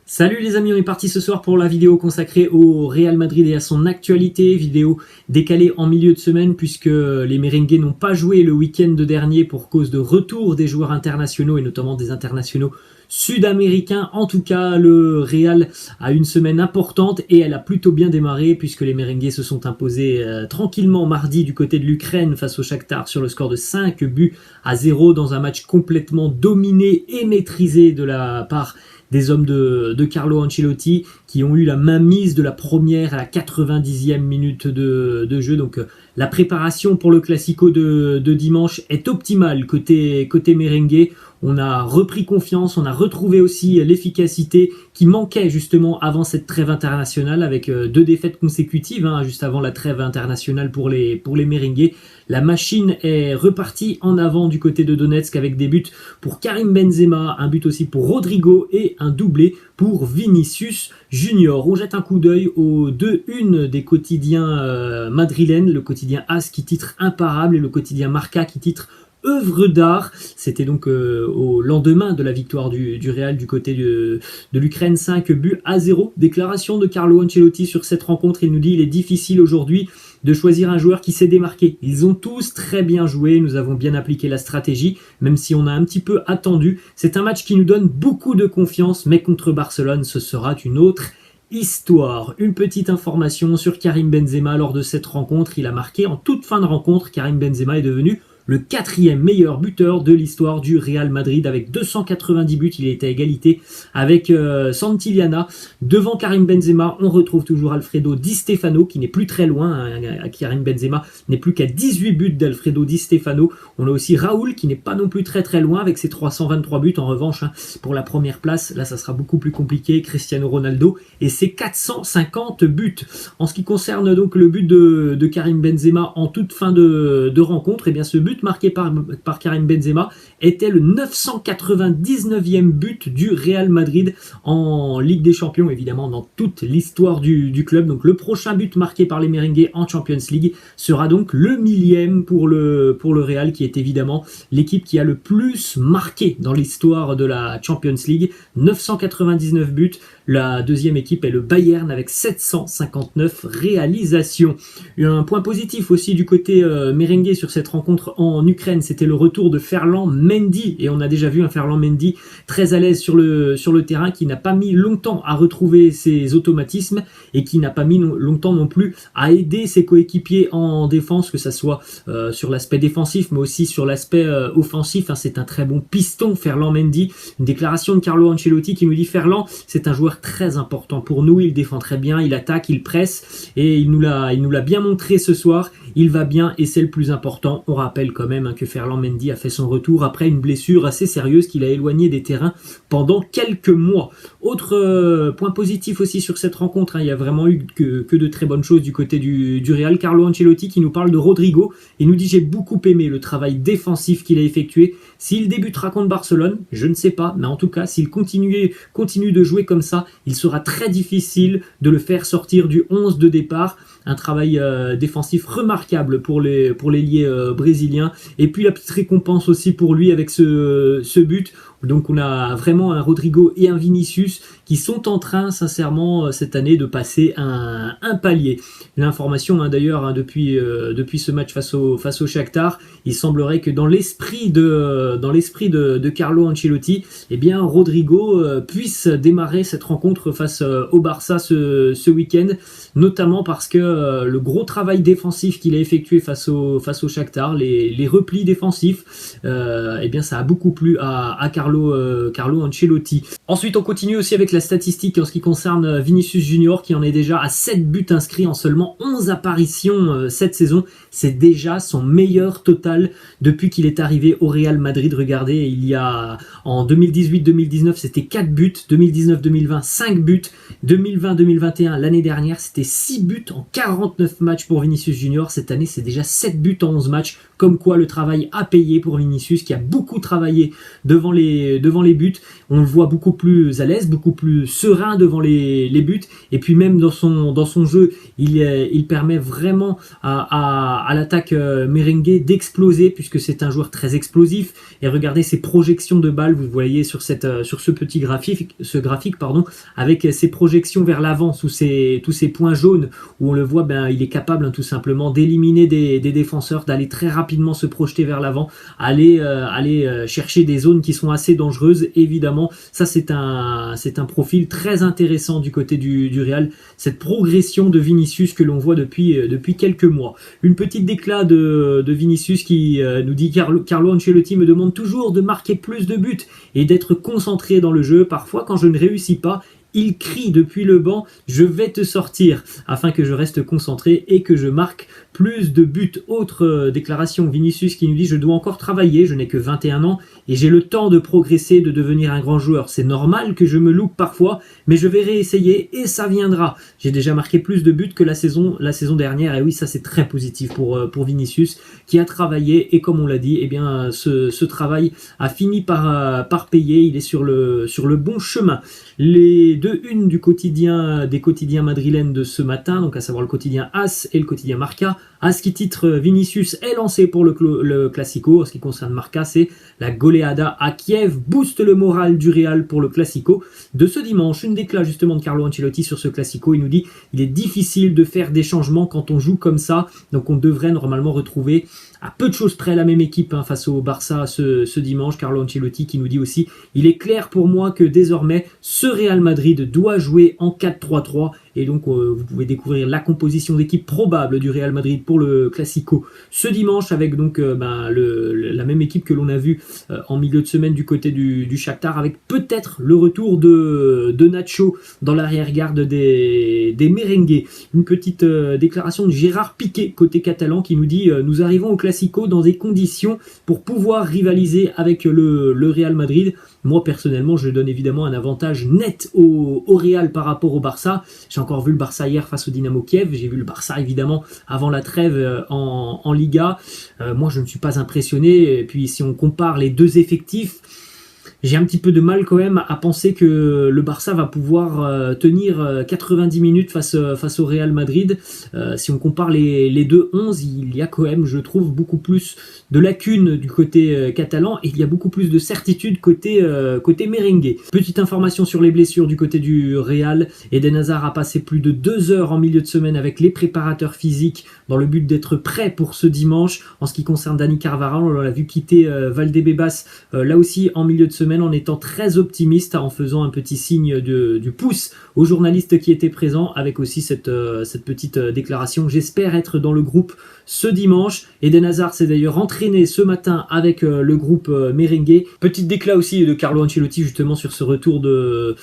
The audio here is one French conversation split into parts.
Salut les amis, on est parti ce soir pour la vidéo consacrée au Real Madrid et à son actualité, vidéo décalée en milieu de semaine puisque les merengues n'ont pas joué le week-end dernier pour cause de retour des joueurs internationaux et notamment des internationaux sud-américains. En tout cas, le Real a une semaine importante et elle a plutôt bien démarré puisque les merengues se sont imposés tranquillement mardi du côté de l'Ukraine face au Shakhtar sur le score de 5-0 dans un match complètement dominé et maîtrisé de la part des hommes de Carlo Ancelotti qui ont eu la mainmise de la première à la 90e minute de jeu. Donc la préparation pour le Classico de dimanche est optimale côté merengue. On a repris confiance, on a retrouvé aussi l'efficacité qui manquait justement avant cette trêve internationale avec 2 défaites consécutives juste avant la trêve internationale pour les merengues. La machine est repartie en avant du côté de Donetsk avec des buts pour Karim Benzema, un but aussi pour Rodrigo et un doublé pour Vinicius Junior. On jette un coup d'œil aux 2-1 des quotidiens madrilènes, le quotidien AS qui titre Imparable et le quotidien Marca qui titre œuvre d'art. C'était donc au lendemain de la victoire du Real du côté de l'Ukraine, 5-0. Déclaration de Carlo Ancelotti sur cette rencontre. Il nous dit: il est difficile aujourd'hui de choisir un joueur qui s'est démarqué. Ils ont tous très bien joué, nous avons bien appliqué la stratégie, même si on a un petit peu attendu. C'est un match qui nous donne beaucoup de confiance, mais contre Barcelone, ce sera une autre histoire. Une petite information sur Karim Benzema lors de cette rencontre. Il a marqué en toute fin de rencontre. Karim Benzema est devenu le 4e meilleur buteur de l'histoire du Real Madrid avec 290 buts. Il est à égalité avec Santillana. Devant Karim Benzema, on retrouve toujours Alfredo Di Stefano qui n'est plus très loin. Karim Benzema n'est plus qu'à 18 buts d'Alfredo Di Stefano. On a aussi Raoul qui n'est pas non plus très loin avec ses 323 buts. En revanche, pour la première place, là ça sera beaucoup plus compliqué. Cristiano Ronaldo et ses 450 buts. En ce qui concerne donc le but de Karim Benzema en toute fin de rencontre, et bien ce but marqué par Karim Benzema était le 999e but du Real Madrid en Ligue des Champions, évidemment dans toute l'histoire du club. Donc le prochain but marqué par les merengues en Champions League sera donc le 1000e pour le Real, qui est évidemment l'équipe qui a le plus marqué dans l'histoire de la Champions League. 999 buts. La deuxième équipe est le Bayern avec 759 réalisations. Un point positif aussi du côté merengue sur cette rencontre en Ukraine, c'était le retour de Ferland Mendy. Et on a déjà vu un Ferland Mendy très à l'aise sur le terrain, qui n'a pas mis longtemps à retrouver ses automatismes et qui n'a pas mis longtemps non plus à aider ses coéquipiers en défense, que ça soit sur l'aspect défensif mais aussi sur l'aspect offensif. C'est un très bon piston, Ferland Mendy. Une déclaration de Carlo Ancelotti qui nous dit: Ferland, c'est un joueur très important pour nous, il défend très bien, il attaque, il presse et il nous l'a bien montré ce soir. Il va bien et c'est le plus important. On rappelle quand même que Ferland Mendy a fait son retour après une blessure assez sérieuse qui l'a éloigné des terrains pendant quelques mois. Autre point positif aussi sur cette rencontre, il y a vraiment eu que de très bonnes choses du côté du Real. Carlo Ancelotti qui nous parle de Rodrigo et nous dit: j'ai beaucoup aimé le travail défensif qu'il a effectué. S'il débutera contre Barcelone, je ne sais pas, mais en tout cas s'il continue de jouer comme ça, il sera très difficile de le faire sortir du 11 de départ. Un travail défensif remarquable pour l'ailier brésilien. Et puis la petite récompense aussi pour lui avec ce but. Donc on a vraiment un Rodrigo et un Vinicius qui sont en train sincèrement cette année de passer un palier. L'information d'ailleurs depuis ce match face au Shakhtar, il semblerait que dans l'esprit de Carlo Ancelotti, eh bien Rodrigo puisse démarrer cette rencontre face au Barça ce week-end, notamment parce que le gros travail défensif qu'il a effectué face au Shakhtar, les replis défensifs, eh bien ça a beaucoup plu à Carlo Ancelotti. Ensuite, on continue aussi avec la statistique en ce qui concerne Vinicius Junior, qui en est déjà à 7 buts inscrits en seulement 11 apparitions cette saison. C'est déjà son meilleur total depuis qu'il est arrivé au Real Madrid. Regardez, il y a en 2018-2019, c'était 4 buts, 2019-2020, 5 buts, 2020-2021, l'année dernière, c'était 6 buts en 49 matchs pour Vinicius Junior. Cette année, c'est déjà 7 buts en 11 matchs. Comme quoi, le travail a payé pour Vinicius, qui a beaucoup travaillé devant les devant les buts. On le voit beaucoup plus à l'aise, beaucoup plus serein devant les buts. Et puis même dans son jeu, il permet vraiment à l'attaque merengue d'exploser, puisque c'est un joueur très explosif. Et regardez ses projections de balles, vous voyez sur ce petit graphique, avec ses projections vers l'avant, tous ces points jaunes, où on le voit, il est capable tout simplement d'éliminer des défenseurs, d'aller très rapidement se projeter vers l'avant, aller chercher des zones qui sont assez dangereuses. Évidemment, ça c'est un profil très intéressant du côté du Real, cette progression de Vinicius que l'on voit depuis quelques mois. Une petite déclat de Vinicius qui nous dit: Carlo Ancelotti me demande toujours de marquer plus de buts et d'être concentré dans le jeu. Parfois, quand je ne réussis pas, il crie depuis le banc: je vais te sortir, afin que je reste concentré et que je marque plus de buts. Autre déclaration, Vinicius qui nous dit: je dois encore travailler, je n'ai que 21 ans et j'ai le temps de progresser, de devenir un grand joueur. C'est normal que je me loupe parfois, mais je vais réessayer et ça viendra. J'ai déjà marqué plus de buts que la saison dernière, et oui, ça c'est très positif pour Vinicius, qui a travaillé, et comme on l'a dit, ce travail a fini par payer. Il est sur le bon chemin. Les deux unes des quotidiens madrilènes de ce matin, donc à savoir le quotidien AS et le quotidien Marca. AS qui titre: Vinicius est lancé pour le Classico. En ce qui concerne Marca, c'est la goleada à Kiev booste le moral du Real pour le Classico de ce dimanche. Une déclat justement de Carlo Ancelotti sur ce Classico. Il nous dit: il est difficile de faire des changements quand on joue comme ça, donc on devrait normalement retrouver à peu de choses près la même équipe face au Barça ce dimanche. Carlo Ancelotti qui nous dit aussi: il est clair pour moi que désormais ce Real Madrid doit jouer en 4-3-3, et donc vous pouvez découvrir la composition d'équipe probable du Real Madrid pour le Classico ce dimanche, avec donc la même équipe que l'on a vu en milieu de semaine du côté du Shakhtar, avec peut-être le retour de Nacho dans l'arrière-garde des merengues. Une petite déclaration de Gérard Piqué côté catalan qui nous dit: nous arrivons au Classico dans des conditions pour pouvoir rivaliser avec le Real Madrid. Moi personnellement, je donne évidemment un avantage net au Real par rapport au Barça. J'ai encore vu le Barça hier face au Dynamo Kiev, j'ai vu le Barça évidemment avant la trêve en Liga. Moi je ne suis pas impressionné, et puis si on compare les deux effectifs, j'ai un petit peu de mal quand même à penser que le Barça va pouvoir tenir 90 minutes face au Real Madrid. Si on compare les deux 11, il y a quand même, je trouve, beaucoup plus de lacunes du côté catalan, et il y a beaucoup plus de certitude côté merengue. Petite information sur les blessures du côté du Real. Eden Hazard a passé plus de 2 heures en milieu de semaine avec les préparateurs physiques dans le but d'être prêt pour ce dimanche. En ce qui concerne Dani Carvajal, on l'a vu quitter Valdebebas là aussi en milieu de semaine, en étant très optimiste, en faisant un petit signe du pouce aux journalistes qui étaient présents, avec aussi cette petite déclaration: j'espère être dans le groupe ce dimanche. Eden Hazard s'est d'ailleurs entraîné ce matin avec le groupe merengue. Petite déclat aussi de Carlo Ancelotti justement sur ce retour de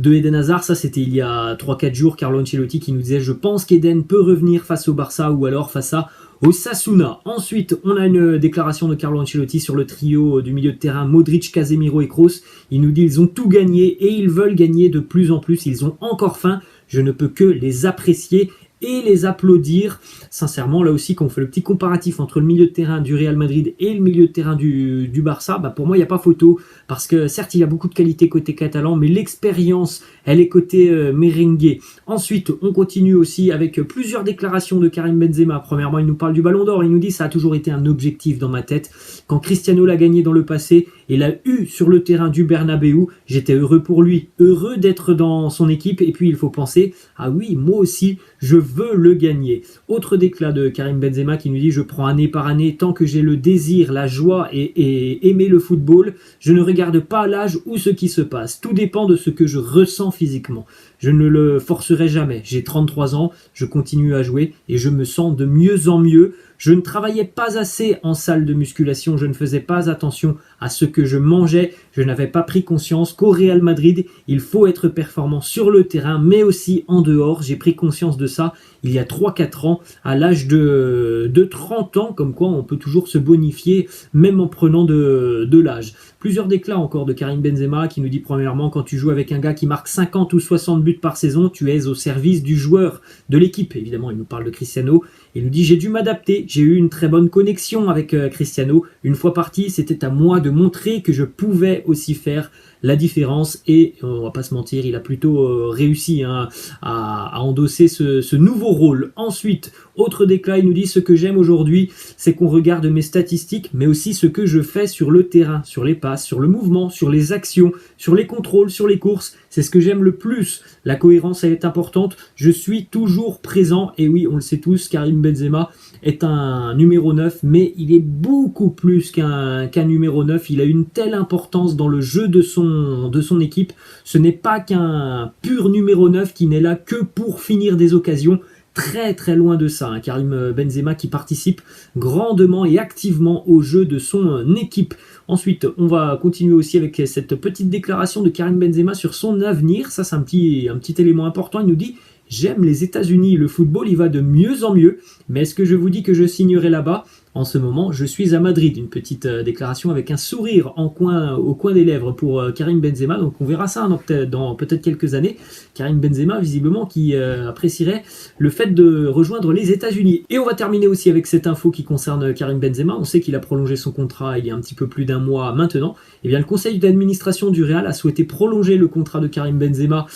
Eden Hazard. Ça c'était il y a 3-4 jours. Carlo Ancelotti qui nous disait: je pense qu'Eden peut revenir face au Barça ou alors face à Osasuna. Ensuite, on a une déclaration de Carlo Ancelotti sur le trio du milieu de terrain Modric, Casemiro et Kroos. Il nous dit: ils ont tout gagné et ils veulent gagner de plus en plus. Ils ont encore faim. Je ne peux que les apprécier et les applaudir. Sincèrement, là aussi, quand on fait le petit comparatif entre le milieu de terrain du Real Madrid et le milieu de terrain du Barça, pour moi, il n'y a pas photo. Parce que certes, il y a beaucoup de qualité côté catalan, mais l'expérience, elle est côté merengue. Ensuite, on continue aussi avec plusieurs déclarations de Karim Benzema. Premièrement, il nous parle du Ballon d'Or. Il nous dit: ça a toujours été un objectif dans ma tête. Quand Cristiano l'a gagné dans le passé et l'a eu sur le terrain du Bernabéu, j'étais heureux pour lui, heureux d'être dans son équipe. Et puis, il faut penser: ah oui, moi aussi, je veux le gagner. Autre déclat de Karim Benzema qui nous dit: je prends année par année tant que j'ai le désir, la joie et aimer le football. Je ne regarde pas l'âge ou ce qui se passe. Tout dépend de ce que je ressens physiquement. Je ne le forcerai jamais. J'ai 33 ans, je continue à jouer et je me sens de mieux en mieux. Je ne travaillais pas assez en salle de musculation, je ne faisais pas attention à ce que je mangeais, je n'avais pas pris conscience qu'au Real Madrid, il faut être performant sur le terrain, mais aussi en dehors. J'ai pris conscience de ça il y a 3-4 ans, à l'âge de 30 ans, comme quoi on peut toujours se bonifier, même en prenant de l'âge. Plusieurs déclats encore de Karim Benzema qui nous dit: premièrement, quand tu joues avec un gars qui marque 50 ou 60 buts par saison, tu es au service du joueur, de l'équipe. Évidemment, il nous parle de Cristiano. Il nous dit: j'ai dû m'adapter, j'ai eu une très bonne connexion avec Cristiano. Une fois parti, c'était à moi de montrer que je pouvais aussi faire la différence et on va pas se mentir, il a plutôt réussi à endosser ce nouveau rôle. Ensuite, autre déclat, il nous dit: ce que j'aime aujourd'hui, c'est qu'on regarde mes statistiques, mais aussi ce que je fais sur le terrain, sur les passes, sur le mouvement, sur les actions, sur les contrôles, sur les courses. C'est ce que j'aime le plus. La cohérence, elle est importante. Je suis toujours présent. Et oui, on le sait tous, Karim Benzema est un numéro 9, mais il est beaucoup plus qu'un numéro 9. Il a une telle importance dans le jeu de son équipe. Ce n'est pas qu'un pur numéro 9 qui n'est là que pour finir des occasions. Très très loin de ça, Karim Benzema qui participe grandement et activement au jeu de son équipe. Ensuite, on va continuer aussi avec cette petite déclaration de Karim Benzema sur son avenir. Ça, c'est un petit élément important. Il nous dit: j'aime les États-Unis, le football, il va de mieux en mieux, mais est-ce que je vous dis que je signerai là-bas? En ce moment, je suis à Madrid. Une petite déclaration avec un sourire au coin des lèvres pour Karim Benzema. Donc on verra ça dans peut-être quelques années. Karim Benzema, visiblement, qui apprécierait le fait de rejoindre les États-Unis. Et on va terminer aussi avec cette info qui concerne Karim Benzema. On sait qu'il a prolongé son contrat il y a un petit peu plus d'un mois maintenant. Eh bien, le conseil d'administration du Real a souhaité prolonger le contrat de Karim Benzema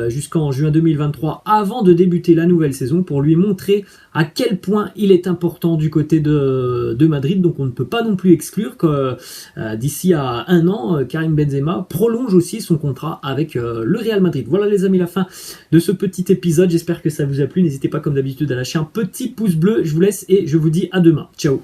jusqu'en juin 2023 avant de débuter la nouvelle saison pour lui montrer à quel point il est important du côté de Madrid. Donc on ne peut pas non plus exclure que d'ici à un an, Karim Benzema prolonge aussi son contrat avec le Real Madrid. Voilà les amis, la fin de ce petit épisode. J'espère que ça vous a plu. N'hésitez pas comme d'habitude à lâcher un petit pouce bleu. Je vous laisse et je vous dis à demain. Ciao.